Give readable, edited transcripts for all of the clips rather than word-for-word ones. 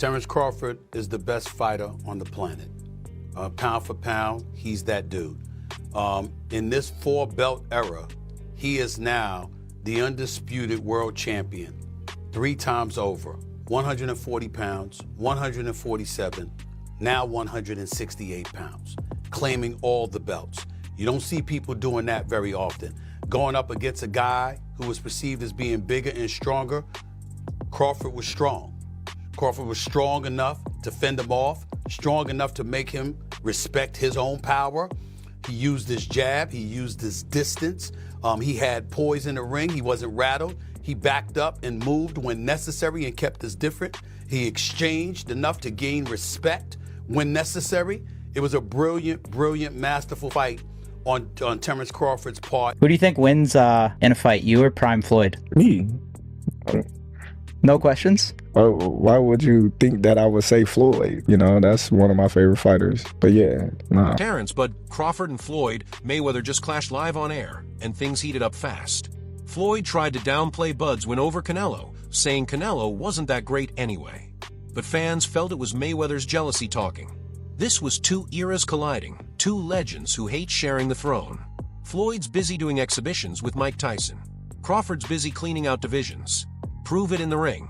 Terence Crawford is the best fighter on the planet. Pound for pound, he's that dude. In this four-belt era, he is now the undisputed world champion 3 times over. 140 pounds, 147, now 168 pounds, claiming all the belts. You don't see people doing that very often. Going up against a guy who was perceived as being bigger and stronger, Crawford was strong. Crawford was strong enough to fend him off, strong enough to make him respect his own power. He used his jab, he used his distance. He had poise in the ring, he wasn't rattled. He backed up and moved when necessary and kept us different. He exchanged enough to gain respect when necessary. It was a brilliant, brilliant, masterful fight on Terence Crawford's part. Who do you think wins in a fight, you or Prime Floyd? Me. No questions? Why would you think that I would say Floyd? You know, that's one of my favorite fighters. But yeah, nah. Terence, but Crawford and Floyd Mayweather just clashed live on air, and things heated up fast. Floyd tried to downplay Bud's win over Canelo, saying Canelo wasn't that great anyway. But fans felt it was Mayweather's jealousy talking. This was 2 eras colliding, 2 legends who hate sharing the throne. Floyd's busy doing exhibitions with Mike Tyson. Crawford's busy cleaning out divisions. Prove it in the ring.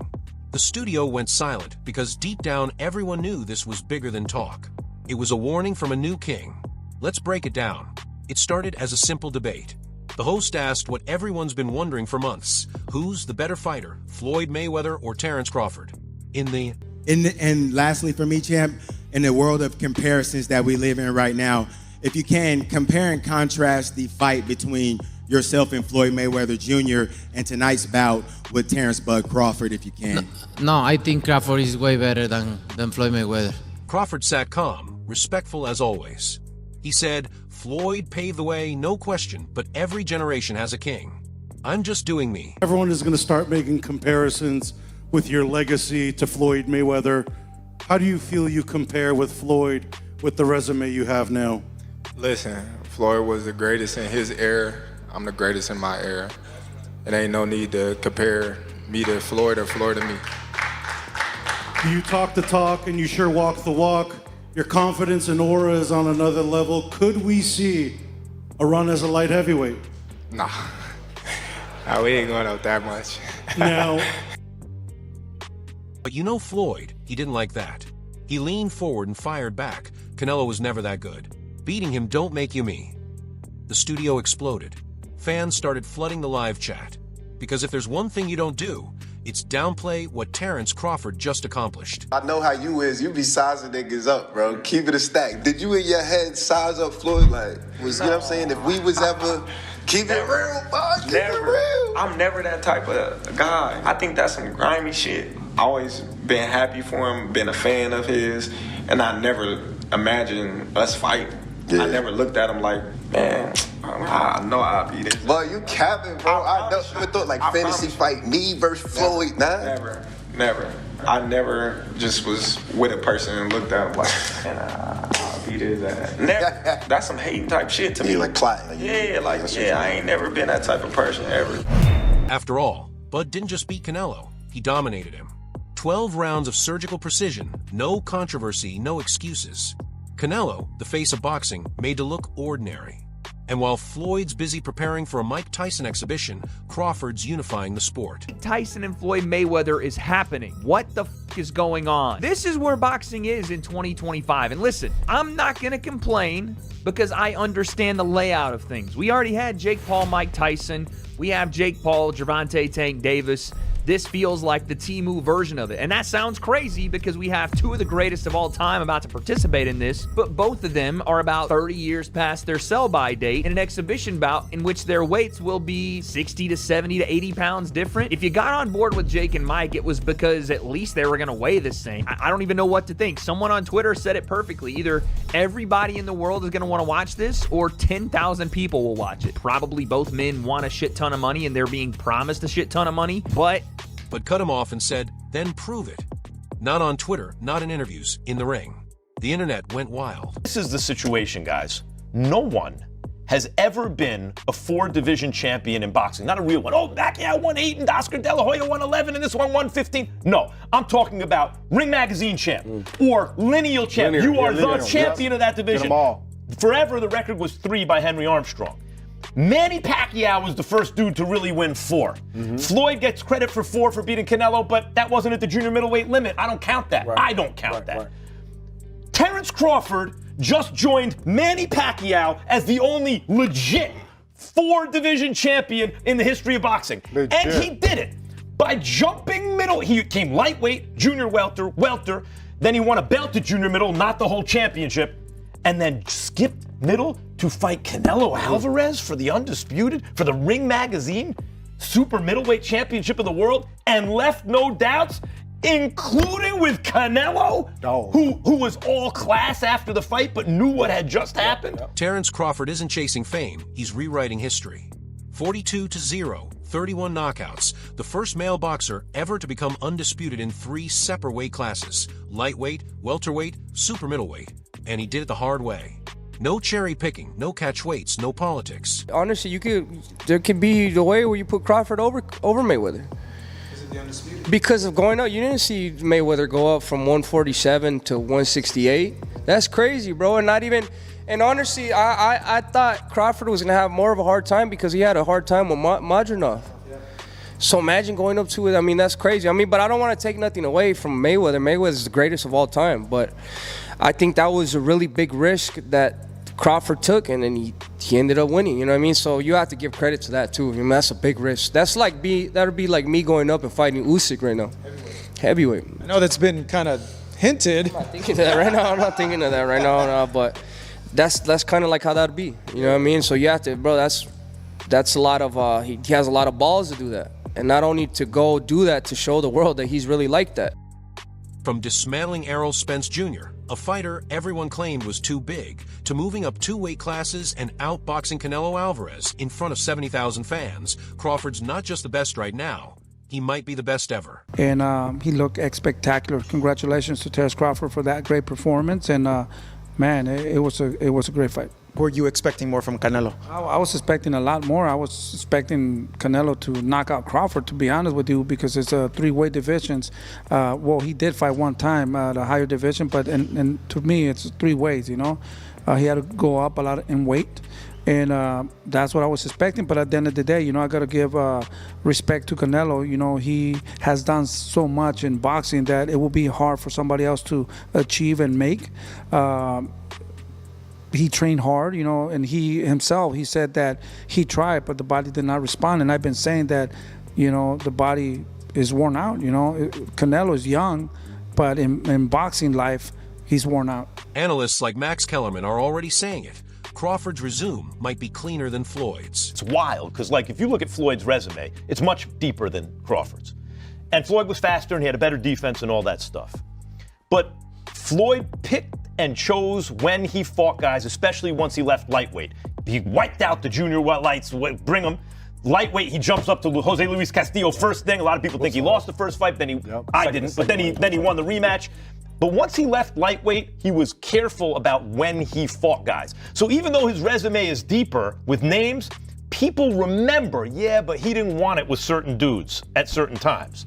The studio went silent because deep down everyone knew this was bigger than talk. It was a warning from a new king. Let's break it down. It started as a simple debate. The host asked what everyone's been wondering for months. Who's the better fighter, Floyd Mayweather or Terence Crawford? And lastly for me, champ, in the world of comparisons that we live in right now, if you can, compare and contrast the fight between yourself and Floyd Mayweather Jr. and tonight's bout with Terence Bud Crawford, if you can. No, I think Crawford is way better than Floyd Mayweather. Crawford sat calm, respectful as always. He said, Floyd paved the way, no question, but every generation has a king. I'm just doing me. Everyone is going to start making comparisons with your legacy to Floyd Mayweather. How do you feel you compare with Floyd with the resume you have now? Listen, Floyd was the greatest in his era. I'm the greatest in my era. It ain't no need to compare me to Floyd or Floyd to me. You talk the talk and you sure walk the walk. Your confidence and aura is on another level. Could we see a run as a light heavyweight? Nah, we ain't going out that much. Now. But you know Floyd, he didn't like that. He leaned forward and fired back. Canelo was never that good. Beating him don't make you me. The studio exploded. Fans started flooding the live chat. Because if there's one thing you don't do, it's downplay what Terence Crawford just accomplished. I know how you is. You be sizing niggas up, bro. Keep it a stack. Did you in your head size up Floyd? Like, you know what I'm saying? If we was ever, keep it real, bud. Keep it real. I'm never that type of guy. I think that's some grimy shit. Always been happy for him, been a fan of his, and I never imagined us fighting. Yeah. I never looked at him like, man, I know I'll be this. Boy, you capping, bro. I never thought like fantasy fight me versus Floyd. Never. I never just was with a person and looked at him like, man, I'll beat his ass. Never. That's some hating type shit to me. Like plotting. I ain't never been that type of person ever. After all, Bud didn't just beat Canelo, he dominated him. 12 rounds of surgical precision, no controversy, no excuses. Canelo, the face of boxing, made to look ordinary. And while Floyd's busy preparing for a Mike Tyson exhibition, Crawford's unifying the sport. Tyson and Floyd Mayweather is happening. What the f is going on? This is where boxing is in 2025. And listen, I'm not going to complain because I understand the layout of things. We already had Jake Paul, Mike Tyson. We have Jake Paul, Gervonta Tank Davis. This feels like the Temu version of it. And that sounds crazy because we have 2 of the greatest of all time about to participate in this, but both of them are about 30 years past their sell-by date in an exhibition bout in which their weights will be 60 to 70 to 80 pounds different. If you got on board with Jake and Mike, it was because at least they were going to weigh the same. I don't even know what to think. Someone on Twitter said it perfectly. Either everybody in the world is going to want to watch this or 10,000 people will watch it. Probably both men want a shit ton of money and they're being promised a shit ton of money, but cut him off and said, then prove it. Not on Twitter, not in interviews, in the ring. The internet went wild. This is the situation, guys. No one has ever been a 4-division champion in boxing. Not a real one. Oh, Pacquiao won 8 and Oscar De La Hoya won 11 and this one won 15. No, I'm talking about Ring Magazine champ or lineal champ. You are the champion of that division. Get them all. Forever, the record was 3 by Henry Armstrong. Manny Pacquiao was the first dude to really win 4. Floyd gets credit for 4 for beating Canelo, but that wasn't at the junior middleweight limit. I don't count that. I don't count that. Terence Crawford just joined Manny Pacquiao as the only legit 4-division champion in the history of boxing. And he did it by jumping middle. He came lightweight, junior welter, then he won a belt at junior middle, not the whole championship, and then skipped middle to fight Canelo Alvarez for the undisputed, for the Ring Magazine super middleweight championship of the world, and left no doubts, including with Canelo, who was all class after the fight but knew what had just happened. Terence Crawford isn't chasing fame, he's rewriting history. 42-0, 31 knockouts, the first male boxer ever to become undisputed in 3 separate weight classes: lightweight, welterweight, super middleweight. And he did it the hard way. No cherry picking, no catch weights, no politics. Honestly, there could be the way where you put Crawford over Mayweather. Because of going up, you didn't see Mayweather go up from 147 to 168. That's crazy, bro. And honestly, I thought Crawford was gonna have more of a hard time because he had a hard time with Madronov. So imagine going up to it. I mean, that's crazy. I mean, but I don't want to take nothing away from Mayweather. Mayweather's the greatest of all time. But I think that was a really big risk that Crawford took, and then he ended up winning. You know what I mean? So you have to give credit to that too. I mean, that's a big risk. That'd be like me going up and fighting Usyk right now, heavyweight. I know that's been kind of hinted. I'm not thinking of that right now. I'm not thinking of that right now. No, but that's kind of like how that'd be. You know what I mean? So you have to, bro. That's a lot of. He has a lot of balls to do that, and not only to go do that to show the world that he's really like that. From dismantling Errol Spence Jr., a fighter everyone claimed was too big, to moving up 2 weight classes and outboxing Canelo Alvarez in front of 70,000 fans, Crawford's not just the best right now, he might be the best ever. And he looked spectacular. Congratulations to Terence Crawford for that great performance. And man, it was a great fight. Were you expecting more from Canelo? I was expecting a lot more. I was expecting Canelo to knock out Crawford, to be honest with you, because it's 3-weight divisions. Well, he did fight one time at a higher division, but and to me, it's 3 weights, you know. He had to go up a lot in weight, and that's what I was expecting. But at the end of the day, you know, I got to give respect to Canelo. You know, he has done so much in boxing that it will be hard for somebody else to achieve and make. He trained hard, you know, and he himself, he said that he tried, but the body did not respond. And I've been saying that, you know, the body is worn out, you know. Canelo is young, but in boxing life, he's worn out. Analysts like Max Kellerman are already saying it. Crawford's resume might be cleaner than Floyd's. It's wild, because like if you look at Floyd's resume, it's much deeper than Crawford's. And Floyd was faster and he had a better defense and all that stuff. But Floyd picked and chose when he fought guys, especially once he left lightweight. He wiped out the junior lights, bring him. Lightweight, he jumps up to Jose Luis Castillo first thing. A lot of people think he lost the first fight, I didn't, but then he won the rematch. But once he left lightweight, he was careful about when he fought guys. So even though his resume is deeper with names, people remember, yeah, but he didn't want it with certain dudes at certain times.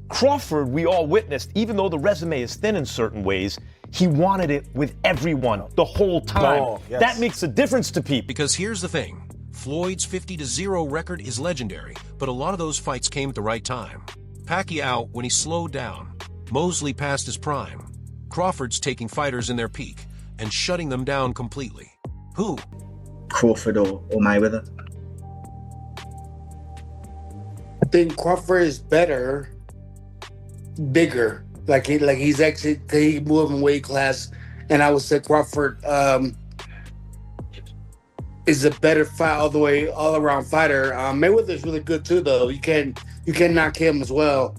Crawford, we all witnessed, even though the resume is thin in certain ways, he wanted it with everyone the whole time. Oh, yes. That makes a difference to people. Because here's the thing. Floyd's 50-0 record is legendary, but a lot of those fights came at the right time. Pacquiao, when he slowed down. Mosley past his prime. Crawford's taking fighters in their peak and shutting them down completely. Who? Crawford or Mayweather? I think Crawford is better, bigger. Like he's actually he moved in weight class, and I would say Crawford is a better fight all around fighter. Mayweather is really good too, though. You can knock him as well.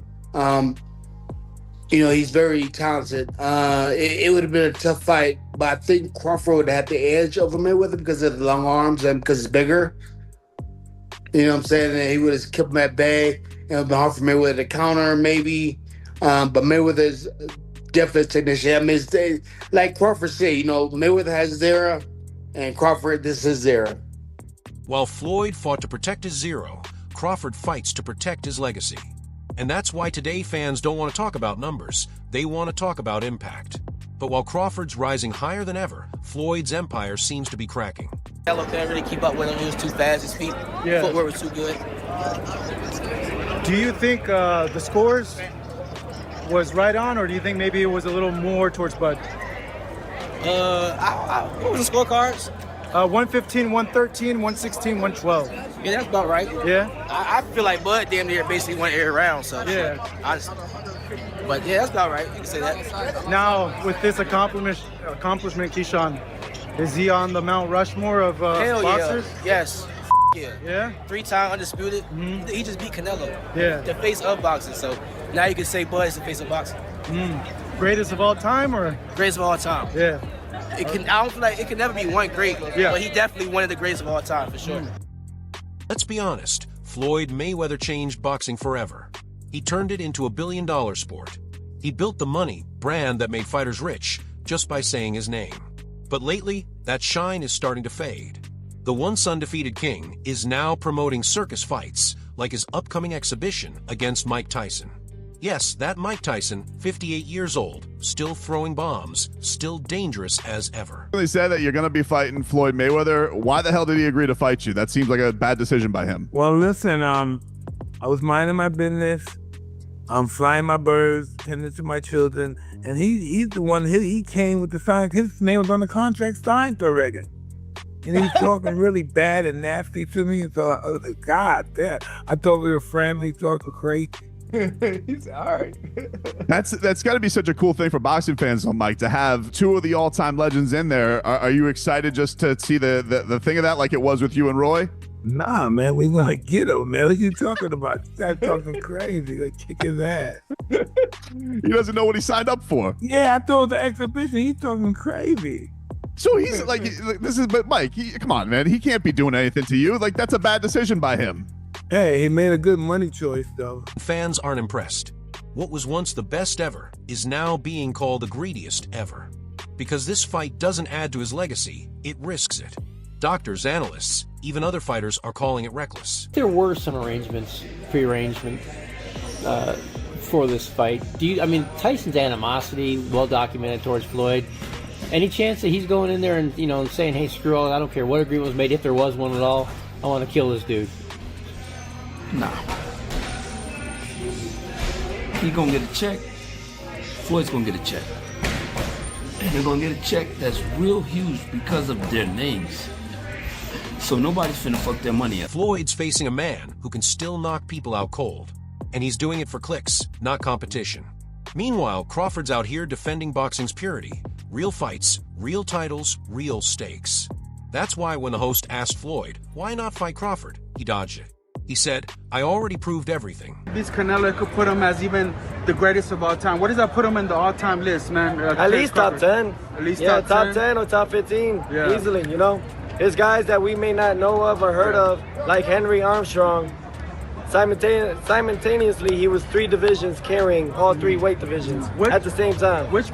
You know, he's very talented. It would have been a tough fight, but I think Crawford would have had the edge over Mayweather because of the long arms and because he's bigger. You know what I'm saying? And he would have kept him at bay. It would have been hard for Mayweather to counter, maybe. But Mayweather's definitely a technician. I mean, like Crawford said, you know, Mayweather has his era, and Crawford, this is his era. While Floyd fought to protect his zero, Crawford fights to protect his legacy. And that's why today fans don't want to talk about numbers, they want to talk about impact. But while Crawford's rising higher than ever, Floyd's empire seems to be cracking. Canelo couldn't really keep up with him. He was too fast. His feet, footwork was too good. Do you think the scores was right on, or do you think maybe it was a little more towards Bud? What was the scorecards? 115, 113, 116, 112. Yeah, that's about right. Yeah? I feel like Bud damn near basically won every round, so. Yeah. But yeah, that's about right. You can say that. Now, with this accomplishment, Keyshawn, is he on the Mount Rushmore of Hell boxers? yeah. Yes. Yeah. Yeah? 3-time undisputed. He just beat Canelo. Yeah. The face of boxing, so now you can say Bud is the face of boxing. Greatest of all time, or? Greatest of all time. Yeah. I don't feel like it can never be one great, but he definitely one of the greatest of all time, for sure. Let's be honest, Floyd Mayweather changed boxing forever. He turned it into a billion-dollar sport. He built the money, brand that made fighters rich, just by saying his name. But lately, that shine is starting to fade. The once undefeated king is now promoting circus fights, like his upcoming exhibition against Mike Tyson. Yes, that Mike Tyson, 58 years old, still throwing bombs, still dangerous as ever. They said that you're going to be fighting Floyd Mayweather. Why the hell did he agree to fight you? That seems like a bad decision by him. Well, listen, I was minding my business. I'm flying my birds, tending to my children, and he's the one, he came with the sign. His name was on the contract signed already. And he was talking really bad and nasty to me, so I was like, God damn. I thought we were friendly, talking crazy. He's all right. That's got to be such a cool thing for boxing fans, though, Mike, to have two of the all-time legends in there. Are you excited just to see the thing of that like it was with you and Roy? Nah, man, we want to get him, man. What are you talking about? Stop talking crazy. Like, kick his ass. He doesn't know what he signed up for. Yeah, I thought the exhibition. He's talking crazy. So he's like, but Mike, come on, man. He can't be doing anything to you. Like, that's a bad decision by him. Hey, he made a good money choice, though. Fans aren't impressed. What was once the best ever is now being called the greediest ever. Because this fight doesn't add to his legacy, it risks it. Doctors, analysts, even other fighters are calling it reckless. There were some prearrangement for this fight. Tyson's animosity, well documented towards Floyd. Any chance that he's going in there and, saying, hey, screw all, I don't care what agreement was made, if there was one at all, I want to kill this dude? Nah. He gonna get a check. Floyd's gonna get a check. And they're gonna get a check that's real huge because of their names. So nobody's finna fuck their money up. Floyd's facing a man who can still knock people out cold. And he's doing it for clicks, not competition. Meanwhile, Crawford's out here defending boxing's purity. Real fights, real titles, real stakes. That's why when the host asked Floyd, why not fight Crawford, he dodged it. He said, I already proved everything. This Canelo could put him as even the greatest of all time. What does that put him in the all-time list, man? At least top 10. At least top 10. top 10 or top 15, Yeah. easily, There's guys that we may not know of or heard of, like Henry Armstrong. Simultaneously, he was 3 divisions carrying all 3 weight divisions at the same time. Which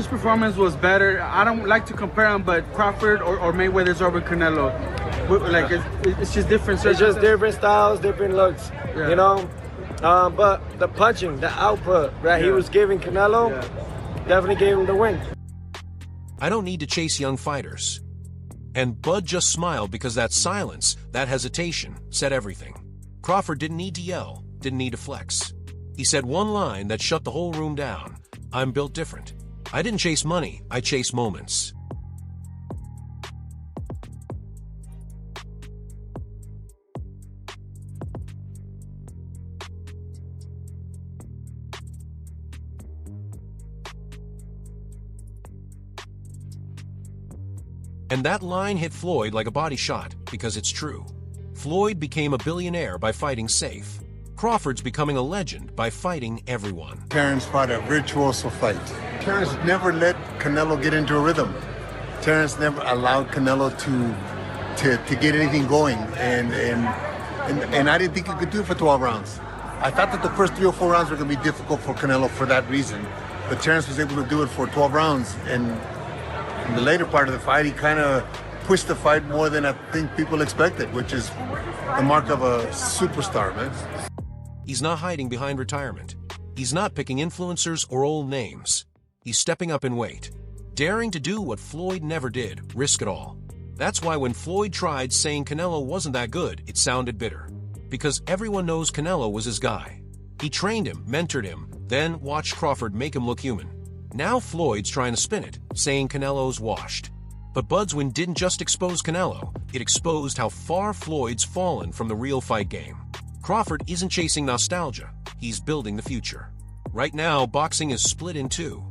performance was better? I don't like to compare them, but Crawford or Mayweather's over Canelo. Like it's just different. It's just different styles, different looks, But the punching, the output that he was giving Canelo, definitely gave him the win. I don't need to chase young fighters. And Bud just smiled because that silence, that hesitation, said everything. Crawford didn't need to yell, didn't need to flex. He said one line that shut the whole room down. I'm built different. I didn't chase money, I chase moments. And that line hit Floyd like a body shot, because it's true. Floyd became a billionaire by fighting safe. Crawford's becoming a legend by fighting everyone. Terence fought a virtuoso fight. Terence never let Canelo get into a rhythm. Terence never allowed Canelo to get anything going, and I didn't think he could do it for 12 rounds. I thought that the first 3 or 4 rounds were going to be difficult for Canelo for that reason, but Terence was able to do it for 12 rounds, and in the later part of the fight, he kind of pushed the fight more than I think people expected, which is the mark of a superstar, man. He's not hiding behind retirement. He's not picking influencers or old names. He's stepping up in weight, daring to do what Floyd never did, risk it all. That's why when Floyd tried saying Canelo wasn't that good, it sounded bitter. Because everyone knows Canelo was his guy. He trained him, mentored him, then watched Crawford make him look human. Now Floyd's trying to spin it, saying Canelo's washed. But Bud's win didn't just expose Canelo, it exposed how far Floyd's fallen from the real fight game. Crawford isn't chasing nostalgia, he's building the future. Right now, boxing is split in two.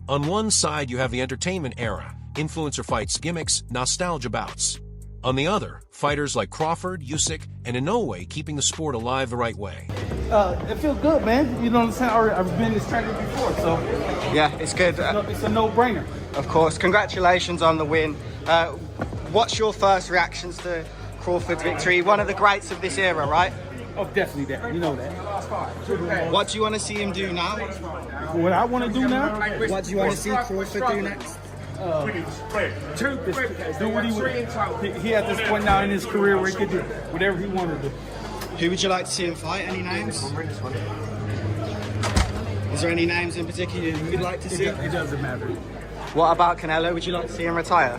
On one side, you have the entertainment era, influencer fights, gimmicks, nostalgia bouts. On the other, fighters like Crawford, Usyk, and Inoue keeping the sport alive the right way. It feels good, man. You know what I'm saying? I've been this trainer before, so yeah, it's good. It's a no-brainer. Of course. Congratulations on the win. What's your first reactions to Crawford's victory? One of the greats of this era, right? Oh, definitely that. You know that. What do you want to see him do now? What I want to do now? What do you want to see Crawford do next? Do what he at this point now in his career where he could do whatever he wanted to do. Who would you like to see him fight? Any names? Is there any names in particular you'd like to see? It doesn't matter. What about Canelo? Would you like to see him retire?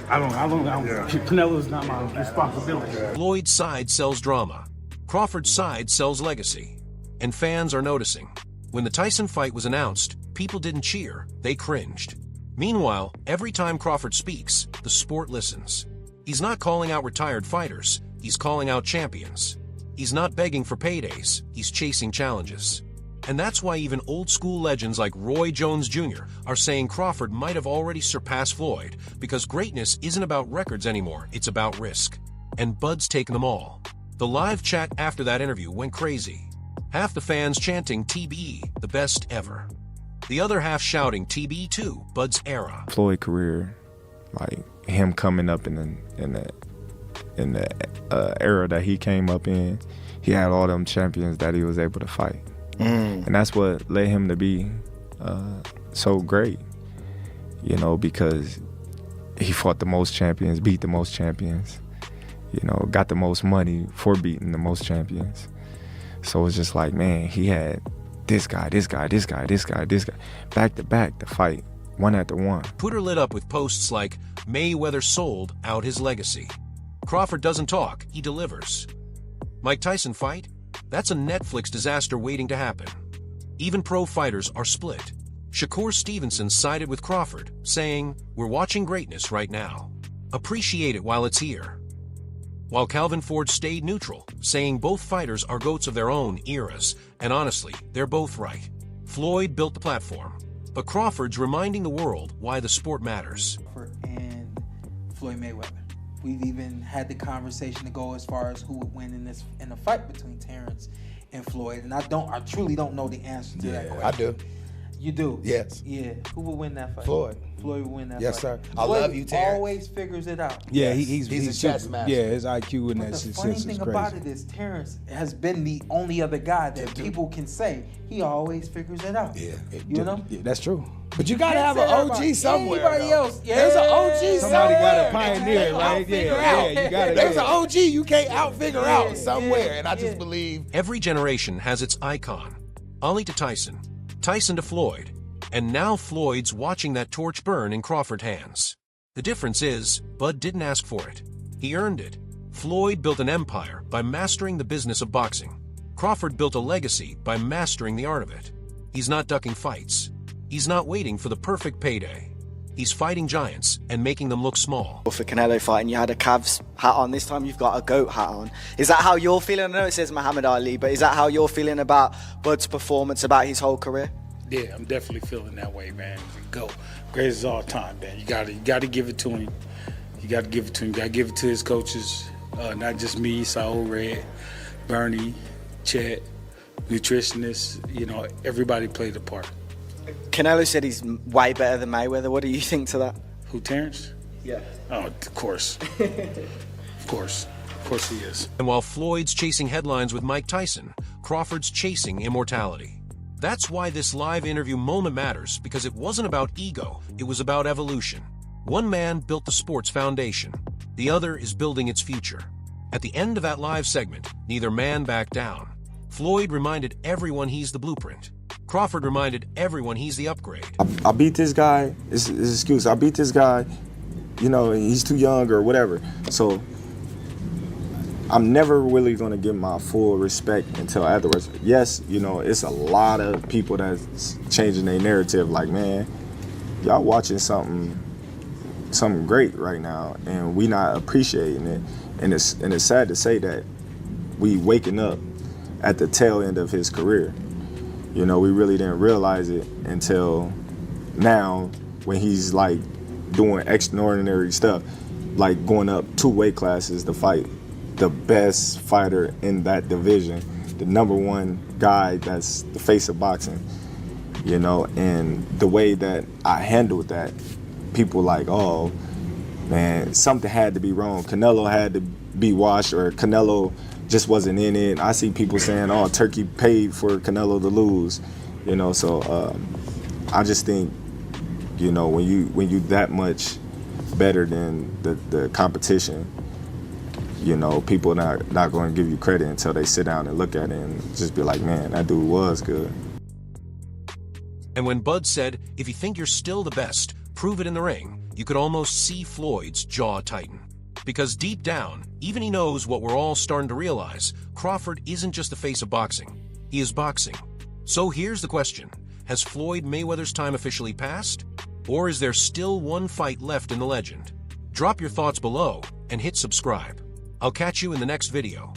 I don't. Canelo's not my responsibility. Floyd's side sells drama. Crawford's side sells legacy. And fans are noticing. When the Tyson fight was announced, people didn't cheer, they cringed. Meanwhile, every time Crawford speaks, the sport listens. He's not calling out retired fighters, he's calling out champions. He's not begging for paydays, he's chasing challenges. And that's why even old-school legends like Roy Jones Jr. are saying Crawford might have already surpassed Floyd, because greatness isn't about records anymore, it's about risk. And Bud's taken them all. The live chat after that interview went crazy. Half the fans chanting TBE, the best ever. The other half shouting TB2, Bud's era. Floyd career, like him coming up in the era that he came up in, he had all them champions that he was able to fight. And that's what led him to be so great, you know, because he fought the most champions, beat the most champions, you know, got the most money for beating the most champions. So it's just like, man, he had this guy, back to back to fight, one after one. Twitter lit up with posts like, Mayweather sold out his legacy. Crawford doesn't talk, he delivers. Mike Tyson fight? That's a Netflix disaster waiting to happen. Even pro fighters are split. Shakur Stevenson sided with Crawford, saying, we're watching greatness right now. Appreciate it while it's here. While Calvin Ford stayed neutral, saying both fighters are goats of their own eras, and honestly, they're both right. Floyd built the platform, but Crawford's reminding the world why the sport matters. And Floyd Mayweather. We've even had the conversation to go as far as who would win in a fight between Terence and Floyd, and I truly don't know the answer to that question. I do. You do? Yes. Yeah. Who would win that fight? Floyd. Floyd would win that yes, fight. Yes, sir. I love you, Terence. Always figures it out. Yeah, he's a chess master. Yeah, his IQ in but that the shit funny is thing crazy. about it is Terence has been the only other guy that people can say he always figures it out. Yeah. You know? Yeah, that's true. But you gotta have an OG somewhere. Anybody else? Yeah. There's an OG Somebody somewhere. got a pioneer, right? Yeah, you gotta. There's an OG you can't out-figure out somewhere, and I just believe. Every generation has its icon. Ali to Tyson, Tyson to Floyd, and now Floyd's watching that torch burn in Crawford's hands. The difference is, Bud didn't ask for it. He earned it. Floyd built an empire by mastering the business of boxing. Crawford built a legacy by mastering the art of it. He's not ducking fights. He's not waiting for the perfect payday. He's fighting giants and making them look small. For Canelo fighting, you had a Cavs hat on. This time you've got a GOAT hat on. Is that how you're feeling? I know it says Muhammad Ali, but is that how you're feeling about Bud's performance, about his whole career? Yeah, I'm definitely feeling that way, man. Go. Greatest of all time, man. You gotta give it to him. You gotta give it to him. You gotta give it to his coaches. Not just me, Saul Red, Bernie, Chet, nutritionists, you know, everybody played a part. Canelo said he's way better than Mayweather. What do you think to that? Who, Terence? Yeah. Oh, of course. Of course he is. And while Floyd's chasing headlines with Mike Tyson, Crawford's chasing immortality. That's why this live interview moment matters, because it wasn't about ego, it was about evolution. One man built the sport's foundation. The other is building its future. At the end of that live segment, neither man backed down. Floyd reminded everyone he's the blueprint. Crawford reminded everyone he's the upgrade. I beat this guy. It's his excuse. I beat this guy. You know, he's too young or whatever. So I'm never really going to give my full respect until afterwards. Yes, you know, it's a lot of people that's changing their narrative. Like, man, y'all watching something great right now, and we not appreciating it. And it's sad to say that we waking up at the tail end of his career. You know, we really didn't realize it until now when he's like doing extraordinary stuff, like going up 2 weight classes to fight the best fighter in that division, the #1 guy that's the face of boxing, you know. And the way that I handled that, people like, oh man, something had to be wrong. Canelo had to be washed, or Canelo just wasn't in it. I see people saying, oh, Turkey paid for Canelo to lose, you know. So I just think, you know, when you that much better than the competition, you know, people are not going to give you credit until they sit down and look at it and just be like, man, that dude was good. And when Bud said, if you think you're still the best, prove it in the ring, you could almost see Floyd's jaw tighten. Because deep down, even he knows what we're all starting to realize, Crawford isn't just the face of boxing, he is boxing. So here's the question, has Floyd Mayweather's time officially passed? Or is there still one fight left in the legend? Drop your thoughts below and hit subscribe. I'll catch you in the next video.